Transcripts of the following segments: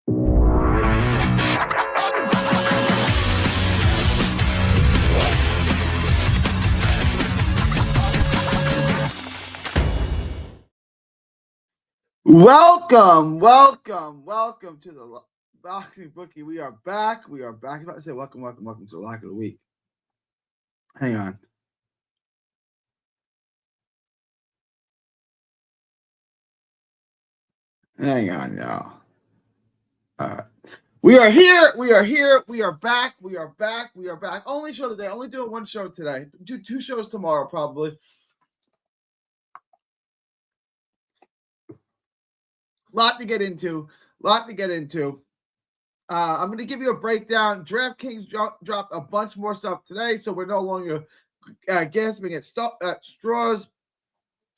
Welcome to the Boxing Bookie. We are back. I'm about to say welcome to the Lock of the Week. Hang on. Hang on, y'all. All right. We are here. We are back. Only show today. Only doing one show today. Do two shows tomorrow, probably. Lot to get into. I'm going to give you a breakdown. DraftKings dropped a bunch more stuff today, so we're no longer gasping at straws.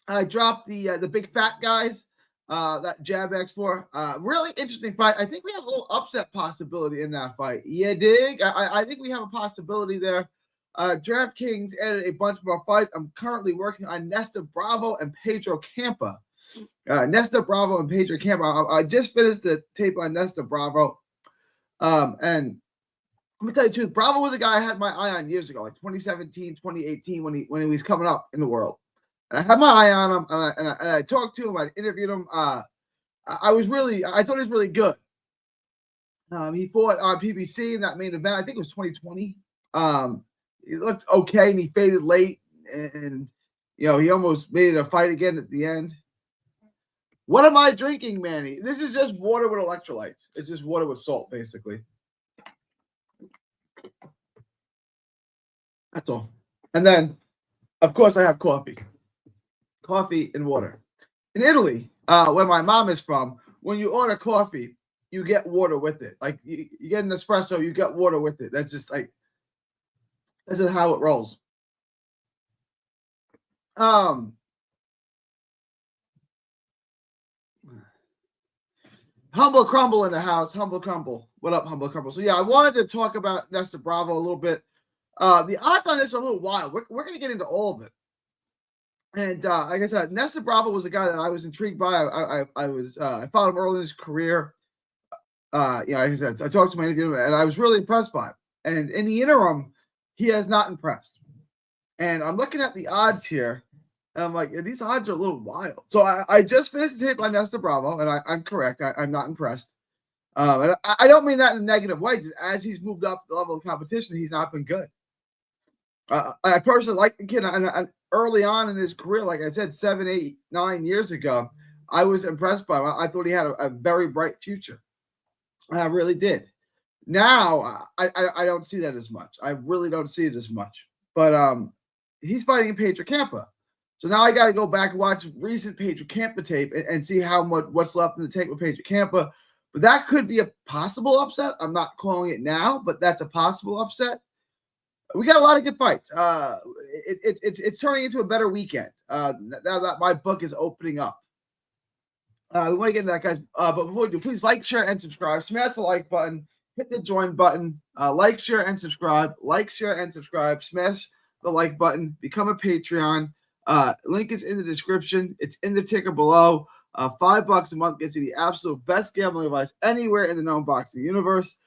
I dropped the big fat guys, that Jab X4. Really interesting fight. I think we have a little upset possibility in that fight. Yeah, dig? I think we have a possibility there. DraftKings added a bunch more fights. I'm currently working on Nesta Bravo and Pedro Campa. Nesta Bravo and Pedro Campa. I just finished the tape on Nesta Bravo. And let me tell you the truth, Bravo was a guy I had my eye on years ago, like 2017, 2018, when he was coming up in the world. And I had my eye on him, and I talked to him, I interviewed him. I thought he was really good. He fought on PBC in that main event. I think it was 2020. He looked okay, and he faded late, and he almost made it a fight again at the end. What am I drinking, Manny? This is just water with electrolytes. It's just water with salt, basically. That's all. And then, of course, I have coffee. Coffee and water. In Italy, where my mom is from, when you order coffee, you get water with it. Like you get an espresso, you get water with it. That's just like, this is how it rolls. Humble Crumble in the house. Humble Crumble. What up, Humble Crumble? So, yeah, I wanted to talk about Nesta Bravo a little bit. The odds on this are a little wild. We're going to get into all of it. And like I said, Nesta Bravo was a guy that I was intrigued by. I followed him early in his career. Like I said, I talked to my interview, and I was really impressed by him. And in the interim, he has not impressed. And I'm looking at the odds here, and I'm like, these odds are a little wild. So I just finished the tape on Nesta Bravo, and I'm correct. I'm not impressed. And I don't mean that in a negative way. Just as he's moved up the level of competition, he's not been good. I personally like the kid. And early on in his career, like I said, 7, 8, 9 years ago, I was impressed by him. I thought he had a very bright future. I really did. Now, I don't see that as much. I really don't see it as much. But he's fighting Pedro Campa. So now I got to go back and watch recent Pedro Campa tape and see what's left in the tank with Pedro Campa. But that could be a possible upset. I'm not calling it now, but that's a possible upset. We got a lot of good fights. It's turning into a better weekend. Now that my book is opening up. We want to get into that, guys. But before we do, please like, share, and subscribe. Smash the like button. Hit the join button. Like, share, and subscribe. Like, share, and subscribe. Smash the like button. Become a Patreon. Link is in the description. It's in the ticker below. $5 a month gets you the absolute best gambling advice anywhere in the known boxing universe.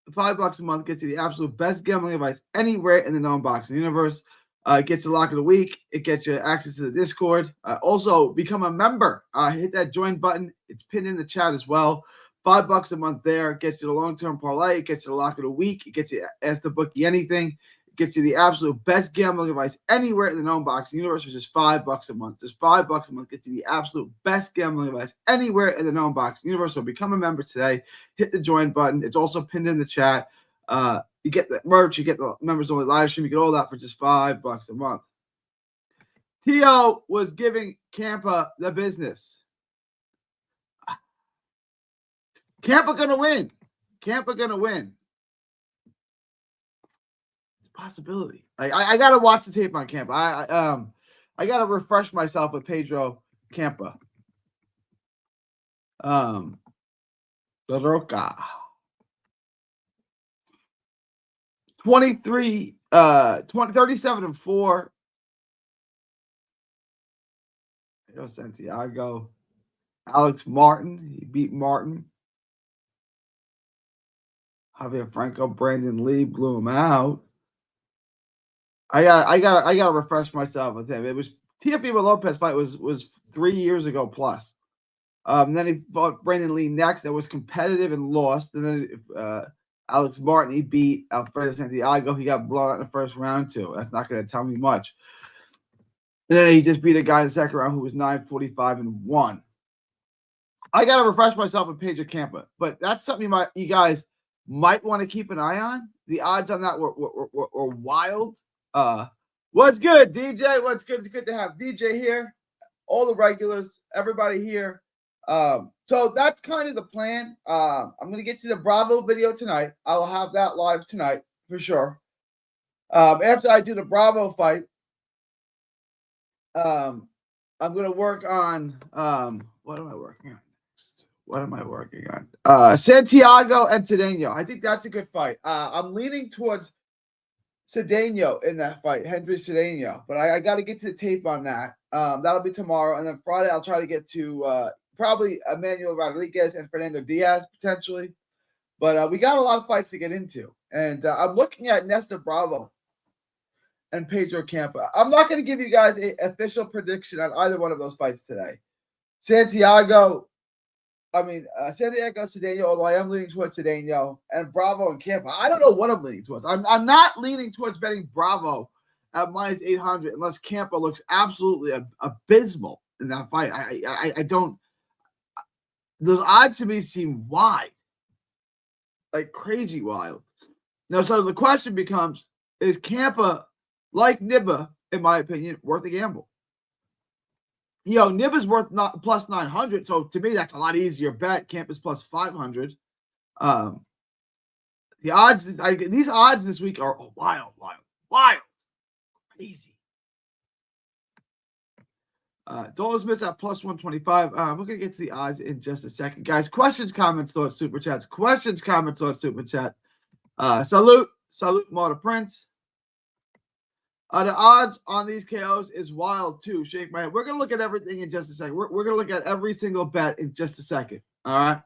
$5 a month gets you the absolute best gambling advice anywhere in the known boxing universe. It gets you Lock of the Week. It gets you access to the Discord. Also, become a member. Hit that join button. It's pinned in the chat as well. $5 a month there. It gets you the long-term parlay. It gets you the Lock of the Week. It gets you Ask the Bookie Anything. It gets you the absolute best gambling advice anywhere in the known boxing universe, which is $5 a month. Just $5 a month gets you the absolute best gambling advice anywhere in the known boxing universe. So become a member today. Hit the join button. It's also pinned in the chat. You get the merch. You get the members only live stream. You get all that for just $5 a month. T.O. was giving Campa the business. Campa gonna win. Campa gonna win. Possibility. I gotta watch the tape on Campa. I gotta refresh myself with Pedro Campa. La Roca. 37-4. Santiago Alex Martin, he beat Martin. Javier Franco, Brandon Lee blew him out. I gotta refresh myself with him. It was Teofimo Lopez fight was 3 years ago plus. Then he fought Brandon Lee next. That was competitive and lost. And then Alex Martin, he beat Alfredo Santiago. He got blown out in the first round too. That's not going to tell me much. And then he just beat a guy in the second round who was 9-45-1. I got to refresh myself with Pedro Campa, but that's something you guys might want to keep an eye on. The odds on that were wild. What's good, DJ? What's good? It's good to have DJ here. All the regulars, everybody here. So that's kind of the plan. I'm going to get to the Bravo video tonight. I will have that live tonight for sure. After I do the Bravo fight, I'm going to work on what am I working on next? What am I working on? Santiago and Cedeno. I think that's a good fight. I'm leaning towards Cedeno in that fight, Henry Cedeno. But I got to get to the tape on that. That'll be tomorrow. And then Friday, I'll try to get to probably Emmanuel Rodriguez and Fernando Diaz potentially. But we got a lot of fights to get into. And I'm looking at Nestor Bravo and Pedro Campa. I'm not going to give you guys an official prediction on either one of those fights today. Santiago, Cedeno, although I am leaning towards Cedeno, and Bravo and Campa. I don't know what I'm leaning towards. I'm not leaning towards betting Bravo at -800 unless Campa looks absolutely abysmal in that fight. I don't. Those odds to me seem wide, like crazy wild. Now, so the question becomes: is Campa, like Nibba, in my opinion, worth a gamble? Nibba's worth plus 900, so to me that's a lot easier bet. Campa's plus 500. The odds, these odds this week are wild, crazy. Dolan Smith's at plus 125. We're gonna get to the odds in just a second, guys. Questions, comments, thoughts, super chats. Questions, comments, thoughts, super chat. Salute, Marta Prince. The odds on these KOs is wild too. Shake my head. We're going to look at everything in just a second. We're going to look at every single bet in just a second. All right.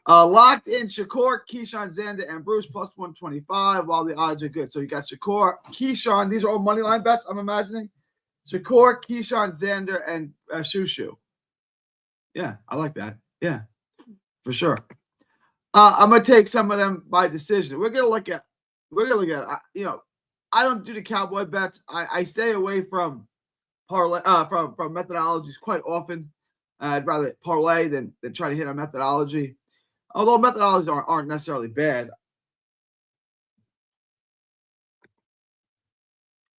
Locked in Shakur, Keyshawn, Xander, and Bruce plus 125 while the odds are good. So you got Shakur, Keyshawn. These are all money line bets, I'm imagining. Shakur, Keyshawn, Xander, and Shushu. Yeah, I like that. Yeah, for sure. I'm going to take some of them by decision. We're going to look at, I don't do the cowboy bets. I stay away from parlay from methodologies quite often. I'd rather parlay than try to hit a methodology. Although methodologies aren't necessarily bad.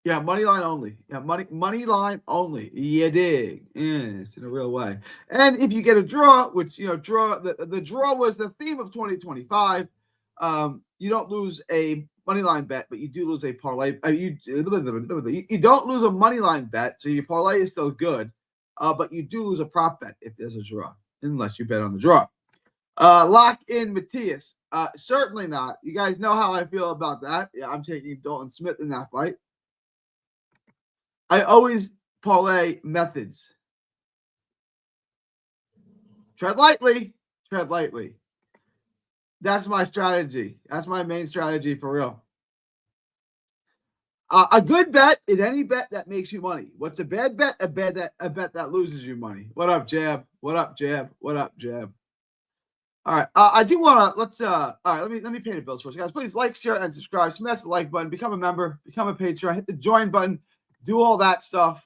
Yeah, money line only. Yeah, money line only. You dig? Yes, in a real way. And if you get a draw, which the draw was the theme of 2025. You don't lose a money line bet, but you do lose a parlay. You don't lose a money line bet, so your parlay is still good, but you do lose a prop bet if there's a draw, unless you bet on the draw. Lock in Matias. Certainly not. You guys know how I feel about that. Yeah, I'm taking Dalton Smith in that fight. I always parlay methods. Tread lightly. That's my strategy. That's my main strategy for real. A good bet is any bet that makes you money. What's a bad bet? A bet that loses you money. What up, Jab? What up, Jab? All right. I do want to all right, let me pay the bills first. Guys, please like, share, and subscribe. Smash the like button, become a member, become a patron, hit the join button, do all that stuff.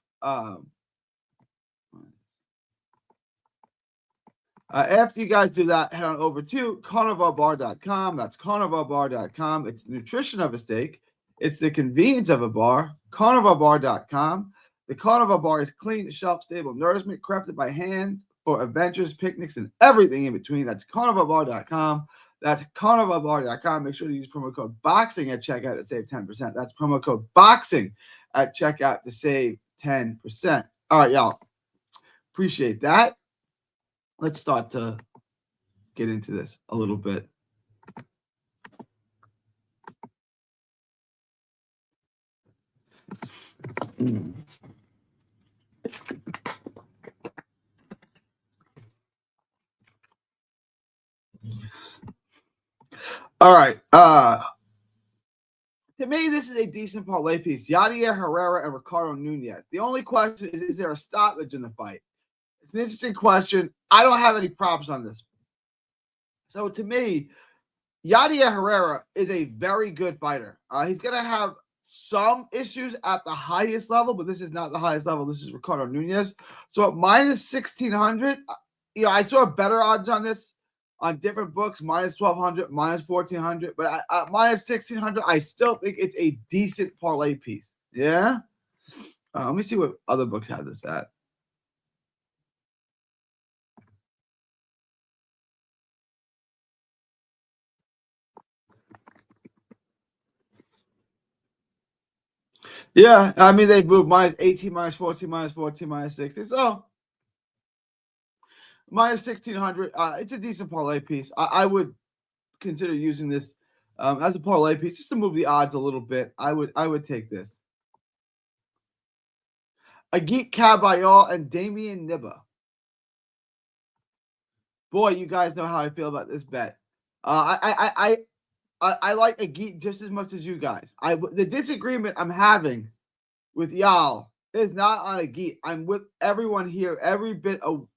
After you guys do that, head on over to carnivalbar.com. That's carnivalbar.com. It's the nutrition of a steak. It's the convenience of a bar. Carnivalbar.com. The Carnival Bar is clean, shelf-stable nourishment crafted by hand for adventures, picnics, and everything in between. That's carnivalbar.com. That's carnivalbar.com. Make sure to use promo code BOXING at checkout to save 10%. That's promo code BOXING at checkout to save 10%. All right, y'all. Appreciate that. Let's start to get into this a little bit. All right. To me, this is a decent parlay piece. Yadier Herrera and Ricardo Nunez. The only question is there a stoppage in the fight? It's an interesting question. I don't have any props on this. So to me, Yadier Herrera is a very good fighter. He's going to have some issues at the highest level, but this is not the highest level. This is Ricardo Nunez. So at minus 1,600, I saw better odds on this on different books, minus 1,200, minus 1,400. But at minus 1,600, I still think it's a decent parlay piece. Yeah? Let me see what other books have this at. Yeah, I mean, they've moved minus 18, minus 14, minus 14, minus 60. So, minus 1,600. It's a decent parlay piece. I would consider using this as a parlay piece just to move the odds a little bit. I would take this. Agit Kabayel and Damian Nibba. Boy, you guys know how I feel about this bet. I like Agit just as much as you guys. The disagreement I'm having with y'all is not on Agit. I'm with everyone here, every bit of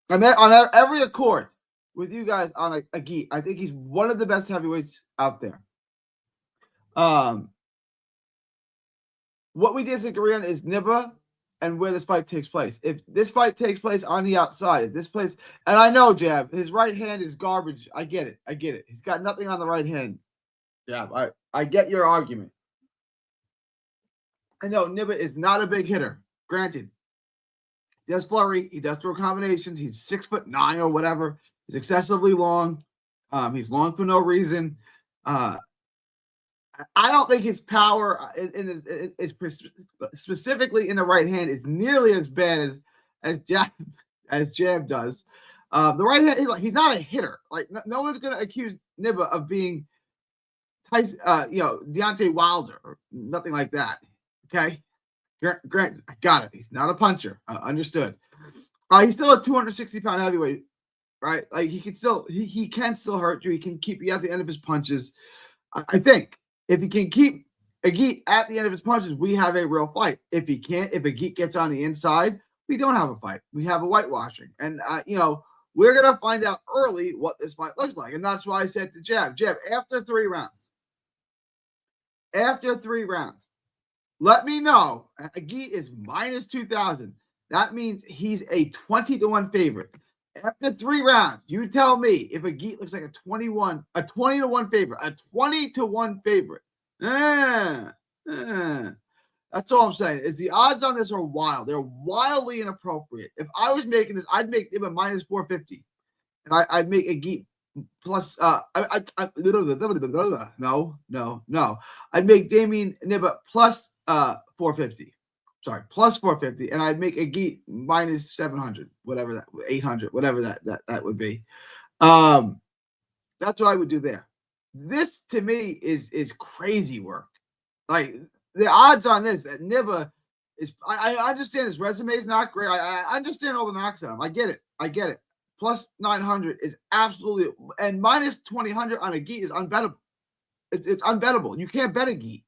I'm on every accord with you guys on Agit. I think he's one of the best heavyweights out there. What we disagree on is Nibba and where this fight takes place. If this fight takes place on the outside, if this place, and I know Jab, his right hand is garbage. I get it. He's got nothing on the right hand. Jab, I get your argument. I know Nibba is not a big hitter. Granted, he does flurry. He does throw combinations. He's 6'9" or whatever. He's excessively long. He's long for no reason. I don't think his power is specifically in the right hand is nearly as bad as Jab does. The right hand, he's not a hitter. Like no one's going to accuse Nibba of being Tyson, Deontay Wilder or nothing like that. Okay, Grant, I got it. He's not a puncher. Understood. He's still a 260-pound heavyweight, right? Like he can still hurt you. He can keep you at the end of his punches. I think. If he can keep Agit at the end of his punches, we have a real fight. If he can't, if Agit gets on the inside, we don't have a fight. We have a whitewashing. And, we're going to find out early what this fight looks like. And that's why I said to Jab, after 3 rounds, let me know. Agit is minus 2,000. That means he's a 20-1 favorite. After 3 rounds, you tell me if Agit looks like a 20-1 favorite, a 20-1 favorite. That's all I'm saying. Is the odds on this are wild. They're wildly inappropriate. If I was making this, I'd make him a minus 450, and I'd make Agit plus. No. I'd make Damian Nibba plus 450. Sorry, plus 450, and I'd make Agit minus 700, whatever that 800, whatever that would be. That's what I would do there. This to me is crazy work. Like the odds on this at Nibba is. I understand his resume is not great. I understand all the knocks on him. I get it. Plus 900 is absolutely, and minus 2,000 on Agit is unbettable. It's unbettable. You can't bet Agit.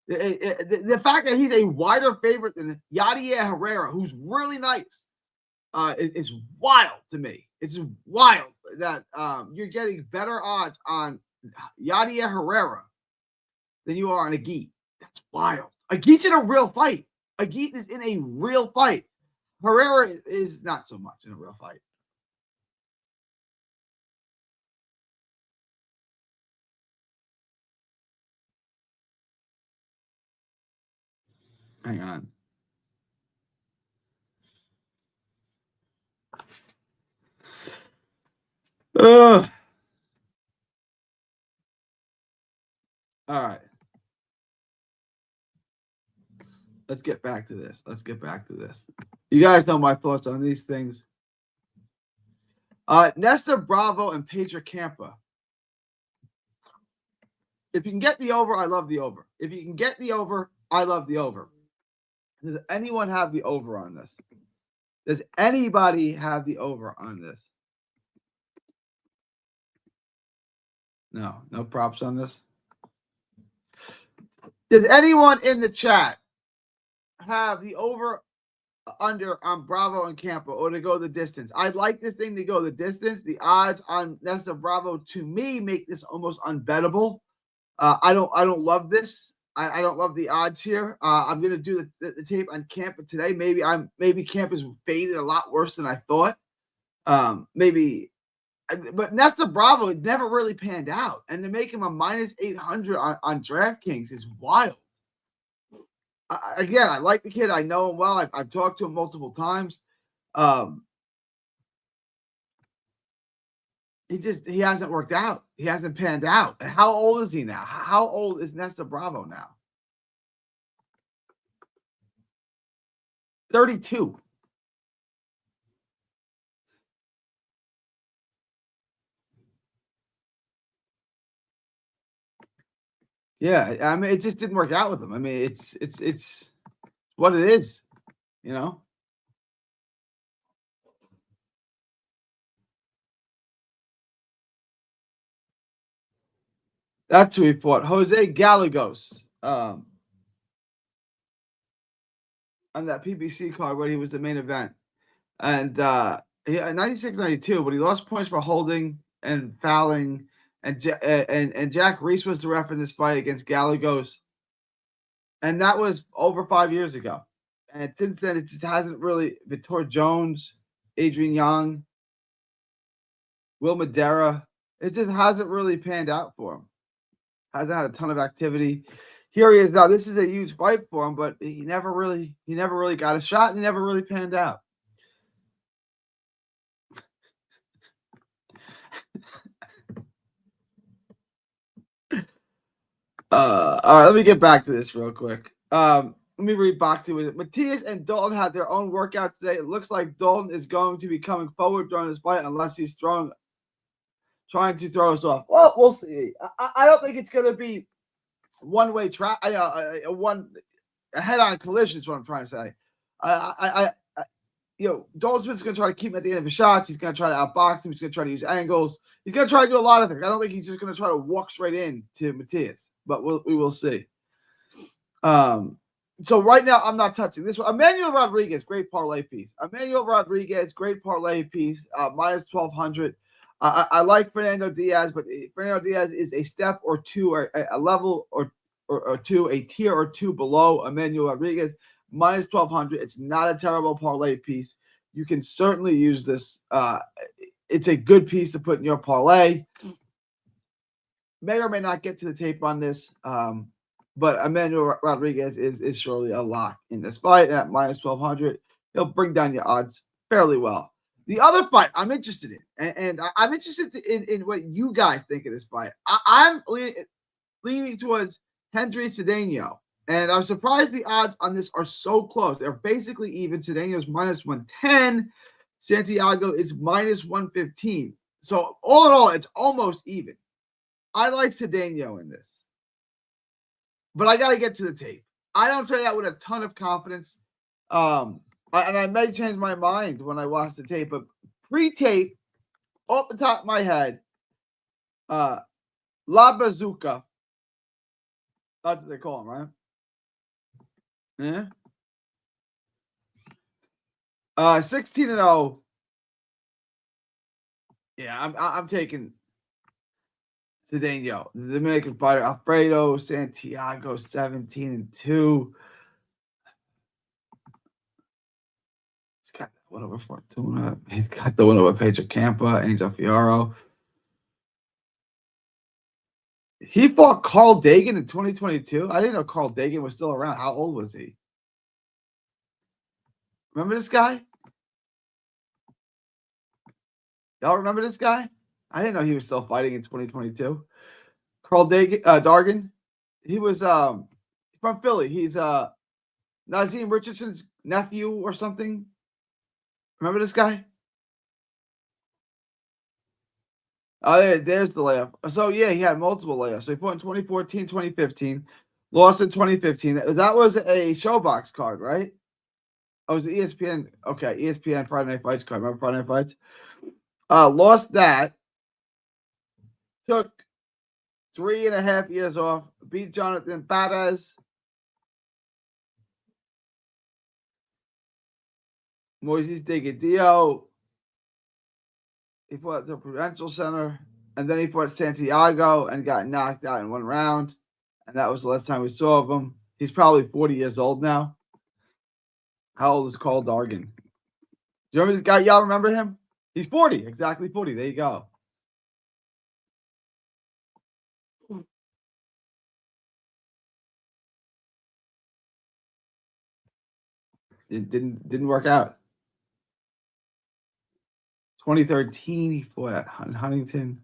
The fact that he's a wider favorite than Yadier Herrera, who's really nice, is wild to me. It's wild that you're getting better odds on Yadier Herrera than you are on Agit. That's wild. Agit's in a real fight. Agit is in a real fight. Herrera is not so much in a real fight. Hang on. All right. Let's get back to this. You guys know my thoughts on these things. Nestor Bravo and Pedro Campa. If you can get the over, I love the over. If you can get the over, I love the over. Does anyone have the over on this? Does anybody have the over on this? No props on this. Did anyone in the chat have the over under on Bravo and Campo or to go the distance? I'd like this thing to go the distance. The odds on Nesta Bravo to me make this almost unbettable. I don't love this. I don't love the odds here. I'm gonna do the tape on Camp today. Maybe Camp is faded a lot worse than I thought. But Nesta Bravo never really panned out, and to make him a minus 800 on DraftKings is wild. Again, I like the kid. I know him well. I've talked to him multiple times. He hasn't worked out. He hasn't panned out. And how old is he now? How old is Nesta Bravo now? 32. Yeah, I mean, it just didn't work out with him. I mean, it's what it is, you know. That's who he fought. Jose Gallegos. On that PBC card where he was the main event. And he 96-92, but he lost points for holding and fouling. And Jack Reese was the ref in this fight against Gallegos. And that was over 5 years ago. And since then, it just hasn't really. Vitor Jones, Adrian Young, Will Madera. It just hasn't really panned out for him. Hasn't had a ton of activity. Here he is now. This is a huge fight for him, but he never really got a shot, and he never really panned out. All right, let me get back to this real quick. Let me read Boxy with it. Matias and Dalton had their own workout today. It looks like Dalton is going to be coming forward during this fight unless he's trying to throw us off. Well, we'll see. I don't think it's going to be one-way track. A head-on collision is what I'm trying to say. Dalton Smith's going to try to keep him at the end of his shots. He's going to try to outbox him. He's going to try to use angles. He's going to try to do a lot of things. I don't think he's just going to try to walk straight in to Matias, but we will see. So right now, I'm not touching this one. Emmanuel Rodriguez, great parlay piece. Minus 1,200. I like Fernando Diaz, but Fernando Diaz is a step or two, or a level or two, a tier or two below Emmanuel Rodriguez. Minus 1,200. It's not a terrible parlay piece. You can certainly use this. It's a good piece to put in your parlay. May or may not get to the tape on this, but Emmanuel Rodriguez is surely a lock in this fight. And at minus 1,200, he'll bring down your odds fairly well. The other fight I'm interested in, and I'm interested in what you guys think of this fight. I'm leaning towards Hendry Cedeno, and I'm surprised the odds on this are so close. They're basically even. Cedeno's minus 110. Santiago is minus 115. So all in all, it's almost even. I like Cedeno in this, but I got to get to the tape. I don't say that with a ton of confidence. And I may change my mind when I watch the tape, but pre-tape, off the top of my head, La Bazooka. That's what they call him, right? Yeah. 16-0. Yeah, I'm taking Cedeno, the Dominican fighter. Alfredo Santiago, 17-2. He's got the win over Fortuna. He's got the win over Pedro Campa, Angel Fierro. He fought Carl Dagan in 2022. I didn't know Carl Dagan was still around. How old was he? Remember this guy? Y'all remember this guy? I didn't know he was still fighting in 2022. Carl Dargan. He was from Philly. He's Nazim Richardson's nephew or something. Remember this guy? Oh, there's the layoff. So, yeah, he had multiple layoffs. So he fought in 2014, 2015. Lost in 2015. That was a Showbox card, right? Oh, it was the ESPN. Okay, ESPN Friday Night Fights card. Remember Friday Night Fights? Lost that. Took 3.5 years off. Beat Jonathan Perez. Moises Degadillo. He fought at the Prudential Center, and then he fought Santiago and got knocked out in 1 round. And that was the last time we saw of him. He's probably 40 years old now. How old is Carl Dargan? Do you remember this guy? Y'all remember him? He's 40, exactly 40. There you go. It didn't work out. 2013, he fought at Huntington.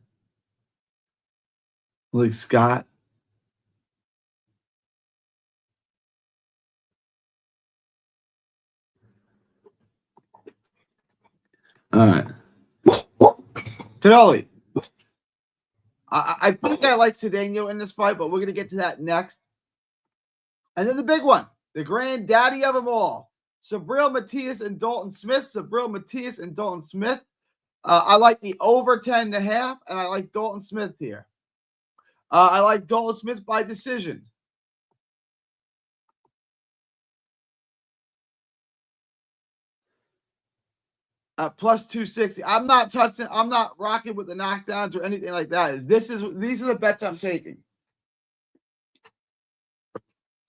Like Scott. All right. Canoli. I think I like Cedeno in this fight, but we're going to get to that next. And then the big one, the granddaddy of them all, Subriel Matias and Dalton Smith. Subriel Matias and Dalton Smith. I like the over 10.5, and I like Dalton Smith here. I like Dalton Smith by decision. Plus 260. I'm not touching. I'm not rocking with the knockdowns or anything like that. These are the bets I'm taking.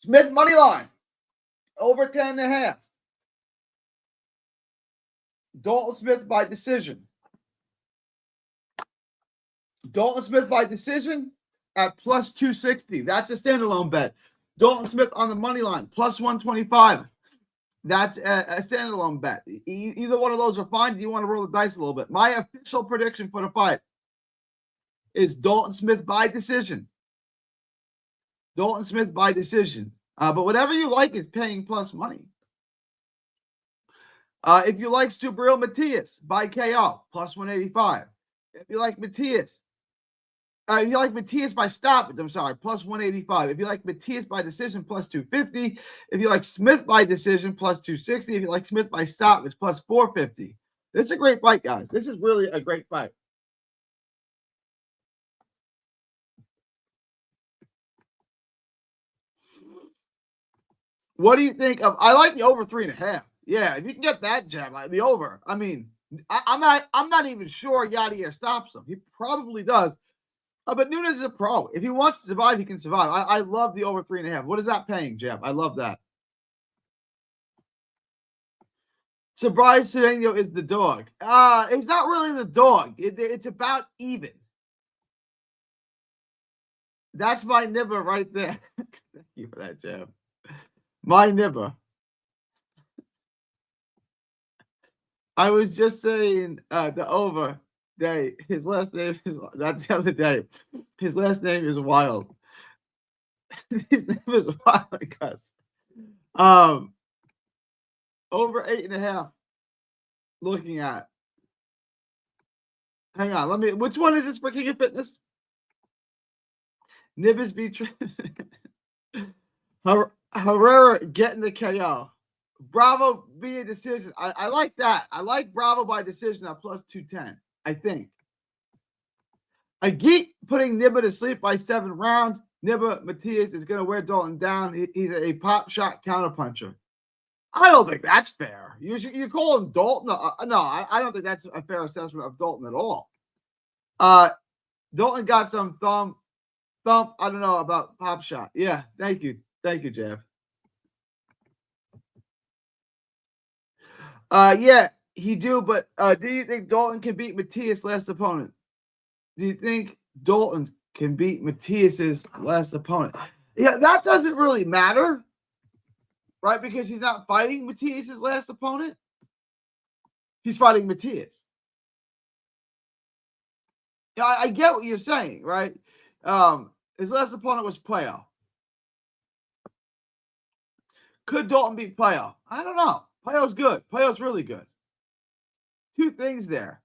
Smith money line over 10.5. Dalton Smith by decision. Dalton Smith by decision at plus 260. That's a standalone bet. Dalton Smith on the money line plus 125. That's a standalone bet. Either one of those are fine. Do you want to roll the dice a little bit? My official prediction for the fight is Dalton Smith by decision. Dalton Smith by decision. But whatever you like is paying plus money. If you like Subriel Matias by KO, plus 185. If you like Matias, if you like Matias by stoppage, I'm sorry, plus 185. If you like Matias by decision, plus 250. If you like Smith by decision, plus 260. If you like Smith by stoppage, plus 450. This is a great fight, guys. This is really a great fight. What do you think of? I like the over 3.5. Yeah, if you can get that jab, the over. I mean, I'm not even sure Yair stops him. He probably does. But Nunes is a pro. If he wants to survive, he can survive. I love the over 3.5. What is that paying, Jeb? I love that. So Bryce Cedeno is the dog. It's not really the dog. It's about even. That's my nibber right there. Thank you for that, Jeb. My nibber. I was just saying the over. Day. His last name is that's the other day. His last name is Wild. His name is Wild, Gus. Over 8.5. Looking at. Hang on, which one is this for King of Fitness? Nibbles beat Herrera getting the KO. Bravo via decision. I like that. I like Bravo by decision at plus 210. I think. Agit putting Nibba to sleep by 7 rounds. Nibba Matias is going to wear Dalton down. He's a pop shot counterpuncher. I don't think that's fair. You call him Dalton? No, I don't think that's a fair assessment of Dalton at all. Dalton got some thump. I don't know about pop shot. Yeah, thank you, Jeff. Yeah. He do, but do you think Dalton can beat Matias' last opponent? Do you think Dalton can beat Matias' last opponent? Yeah, that doesn't really matter, right? Because he's not fighting Matias' last opponent. He's fighting Matias. Yeah, I get what you're saying, right? His last opponent was Puello. Could Dalton beat Puello? I don't know. Puello's good. Puello's really good. 2 things there.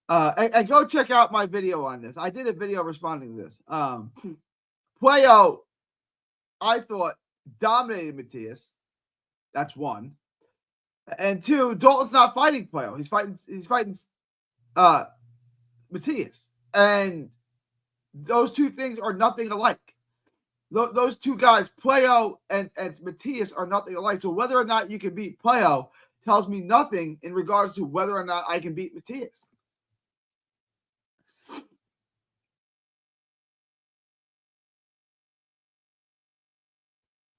And go check out my video on this. I did a video responding to this. Puello, I thought, dominated Matias. That's 1. And 2, Dalton's not fighting Puello. He's fighting Matias. And those two things are nothing alike. Those two guys, Puello and Matias, are nothing alike. So whether or not you can beat Puello tells me nothing in regards to whether or not I can beat Matias.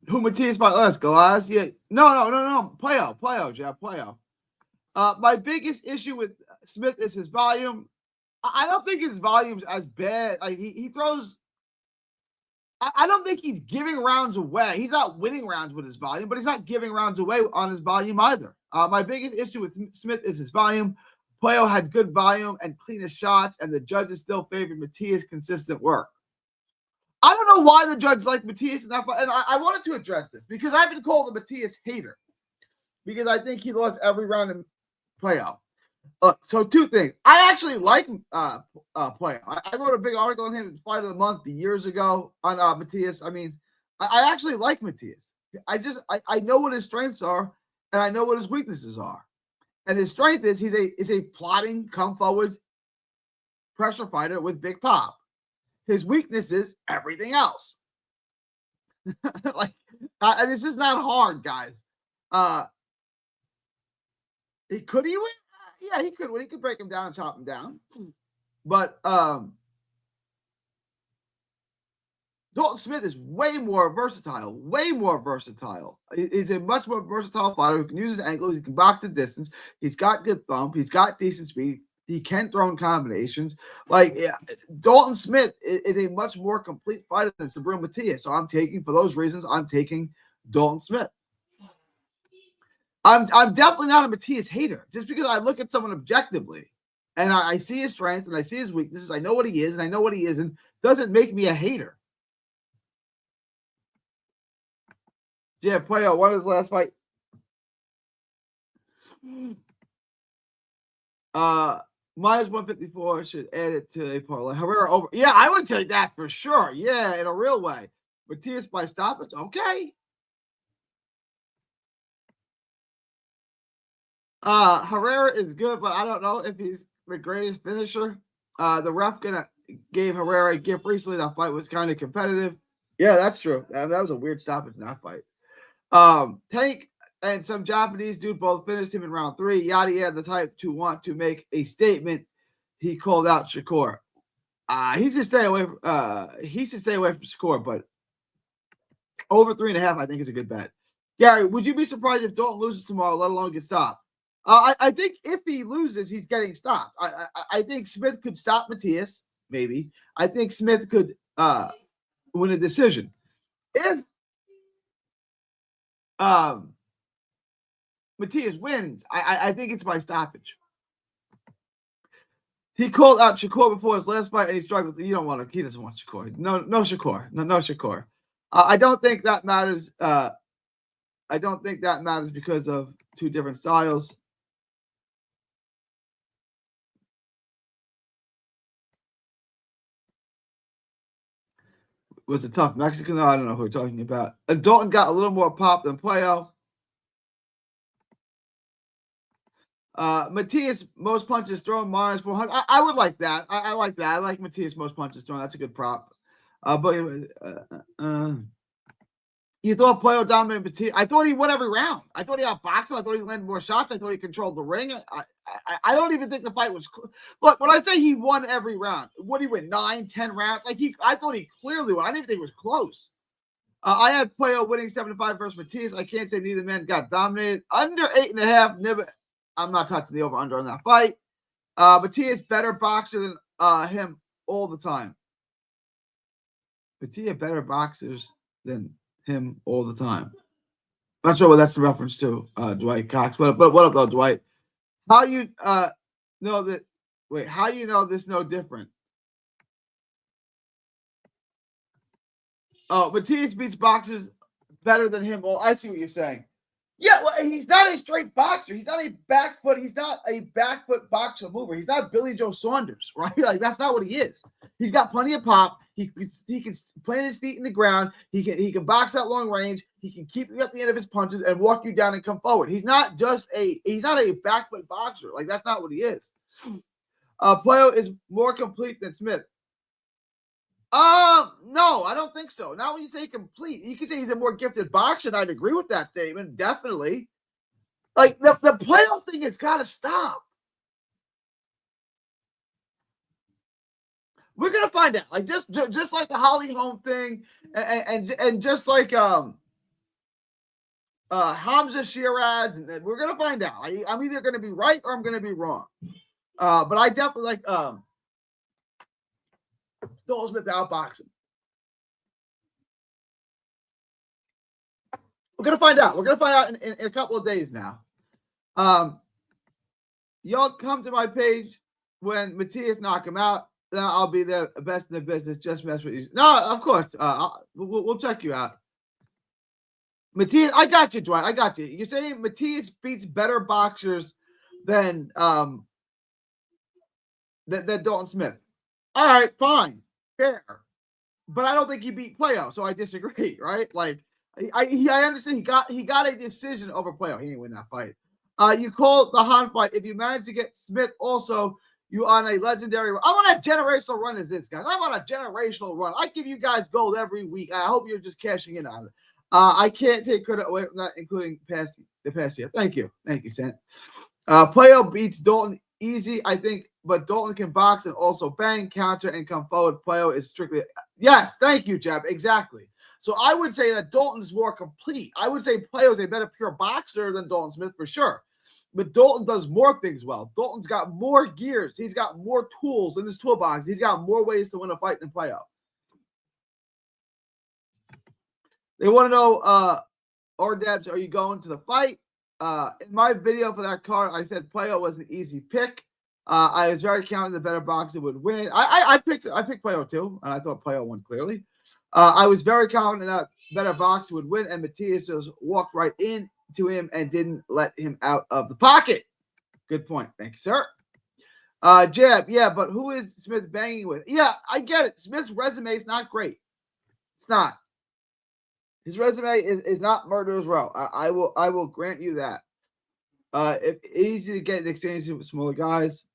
Who Matias by us? Galaz? Yeah. No. Puello, Jeff. Puello. My biggest issue with Smith is his volume. I don't think his volume's as bad. Like he throws. I don't think he's giving rounds away. He's not winning rounds with his volume, but he's not giving rounds away on his volume either. My biggest issue with Smith is his volume. Puello had good volume and cleanest shots, and the judges still favored Matias' consistent work. I don't know why the judge liked Matias enough, and I wanted to address this because I've been called a Matias hater because I think he lost every round in Puello. So two things. I actually like Puello. I wrote a big article on him in Fight of the Month years ago on Matias. I mean, I actually like Matias. I know what his strengths are, and I know what his weaknesses are. And his strength is he's a plotting, come forward pressure fighter with big pop. His weakness is everything else. And this is not hard, guys. Could he win? Yeah, he could win. He could break him down and chop him down. But Dalton Smith is way more versatile. He's a much more versatile fighter who can use his angles. He can box the distance. He's got good thump. He's got decent speed. He can throw in combinations. Dalton Smith is a much more complete fighter than Subriel Matias. So for those reasons, I'm taking Dalton Smith. I'm definitely not a Matias hater. Just because I look at someone objectively and I see his strengths and I see his weaknesses, I know what he is and I know what he isn't, doesn't make me a hater. Yeah, Puello won his last fight. Minus 154 should add it to a parlay. Herrera over. Yeah, I would take that for sure. Yeah, in a real way. Matias by stoppage. Okay. Herrera is good, but I don't know if he's the greatest finisher. The ref gave Herrera a gift recently. That fight was kind of competitive. Yeah, that's true. That was a weird stoppage in that fight. Tank and some Japanese dude both finished him in round 3. Yadi the type to want to make a statement. He called out Shakur. He should stay away. He should stay away from Shakur, but over 3.5, I think is a good bet. Gary, would you be surprised if Dalton loses tomorrow, let alone get stopped? I think if he loses, he's getting stopped. I think Smith could stop Matias, maybe. I think Smith could win a decision. If Matias wins, I think it's by stoppage. He called out Shakur before his last fight, and he struggled. He doesn't want Shakur. No Shakur. No Shakur. I don't think that matters. I don't think that matters because of two different styles. Was it tough? Mexican? No, I don't know who we're talking about. And Dalton got a little more pop than Puello. Matias, most punches thrown, minus 400. I would like that. I like that. I like Matias, most punches thrown. That's a good prop. But you thought Puello dominated Matias? I thought he won every round. I thought he outboxed him. I thought he landed more shots. I thought he controlled the ring. I don't even think the fight was look, when I say he won every round, what did he win? 9, 10 rounds? I thought he clearly won. I didn't even think it was close. I had Puello winning 7-5 versus Matias. I can't say neither man got dominated. Under 8.5, never. I'm not touching the over-under on that fight. Matias better boxer than him all the time. Matias better boxers than him all the time. I'm not sure what that's the reference to, Dwight Cox. But what up, though, Dwight? How you know that? Wait, how you know this no different? Oh, Matias beats boxers better than him. Well, I see what you're saying. Yeah, well, he's not a straight boxer. He's not a back foot boxer mover. He's not Billy Joe Saunders, right? Like that's not what he is. He's got plenty of pop. He can plant his feet in the ground. He can box at long range. He can keep you at the end of his punches and walk you down and come forward. He's not a back foot boxer. Like that's not what he is. Puello is more complete than Smith. No, I don't think so. Not when you say complete. You can say he's a more gifted boxer, and I'd agree with that statement, definitely. Like, the playoff thing has got to stop. We're gonna find out. Like, just like the Holly Holm thing, and just like Hamza Shiraz, and we're gonna find out. I'm either gonna be right or I'm gonna be wrong. But I definitely like Dalton Smith outboxing. We're gonna find out. We're gonna find out in a couple of days now. Y'all come to my page when Matias knock him out. Then I'll be the best in the business. Just mess with you. No, of course. We'll check you out. Matias, I got you, Dwight. I got you. You're saying Matias beats better boxers than Dalton Smith. All right, fine, fair. But I don't think he beat Playo, so I disagree. Right? Like, I understand he got a decision over Playo. He didn't win that fight. You call the Han fight. If you manage to get Smith, also you on a legendary run. I'm on a generational run as this, guys. I'm on a generational run. I give you guys gold every week. I hope you're just cashing in on it. I can't take credit away from that, including the past year. Thank you, Sant. Playo beats Dalton easy, I think, but Dalton can box and also bang, counter, and come forward. Playo is strictly yes. Thank you, Jeb. Exactly. So I would say that Dalton is more complete. I would say Playo is a better pure boxer than Dalton Smith for sure. But Dalton does more things well. Dalton's got more gears. He's got more tools in his toolbox. He's got more ways to win a fight than Playo. They want to know, Debs, are you going to the fight? In my video for that card, I said Playo was an easy pick. I was very confident the better boxer would win. I picked Playo too, and I thought Playo won clearly. I was very confident that better boxer would win, and Matias just walked right into him and didn't let him out of the pocket. Good point. Thank you, sir. Jeb, yeah, but who is Smith banging with? Yeah, I get it. Smith's resume is not great. It's not. His resume is not Murderer's Row. I will grant you that. It's easy to get an exchange with smaller guys.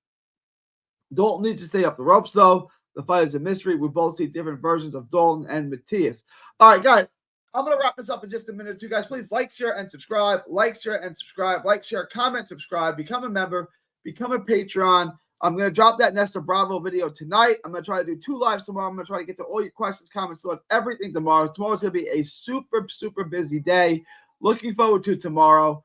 Dalton needs to stay up the ropes, though. The fight is a mystery. We both see different versions of Dalton and Matias. All right, guys. I'm going to wrap this up in just a minute or two, guys. Please like, share, and subscribe. Like, share, and subscribe. Like, share, comment, subscribe. Become a member. Become a Patreon. I'm going to drop that Nestor Bravo video tonight. I'm going to try to do 2 lives tomorrow. I'm going to try to get to all your questions, comments, thoughts, everything tomorrow. Tomorrow's going to be a super, super busy day. Looking forward to tomorrow.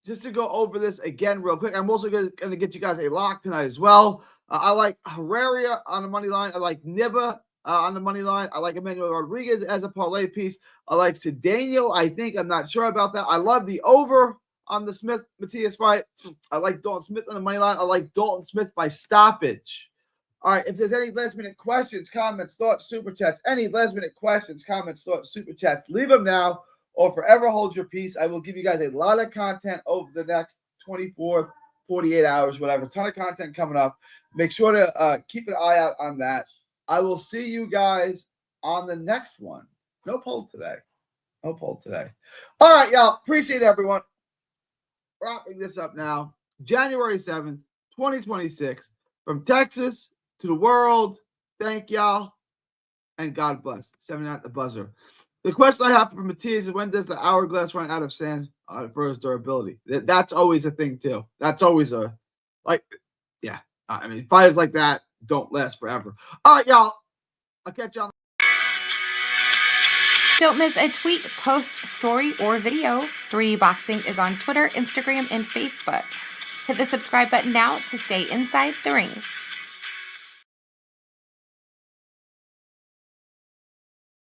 Just to go over this again real quick, I'm also going to get you guys a lock tonight as well. I like Herrera on the money line. I like Niva on the money line. I like Emmanuel Rodriguez as a parlay piece. I like Cedeno. I think I'm not sure about that. I love the over on the Smith-Matias fight. I like Dalton Smith on the money line. I like Dalton Smith by stoppage. All right, if there's any last-minute questions, comments, thoughts, super chats, any last-minute questions, comments, thoughts, super chats, leave them now or forever hold your peace. I will give you guys a lot of content over the next 24, 48 hours, whatever. A ton of content coming up. Make sure to keep an eye out on that. I will see you guys on the next one. No poll today. No poll today. All right, y'all. Appreciate everyone. Wrapping this up now. January 7th, 2026. From Texas to the world. Thank y'all. And God bless. 79 at the buzzer. The question I have for Matias is, when does the hourglass run out of sand for his durability? That's always a thing, too. That's always yeah. I mean, fighters like that don't last forever. All right, y'all. I'll catch y'all. Don't miss a tweet, post, story, or video. 3D Boxing is on Twitter, Instagram, and Facebook. Hit the subscribe button now to stay inside the ring.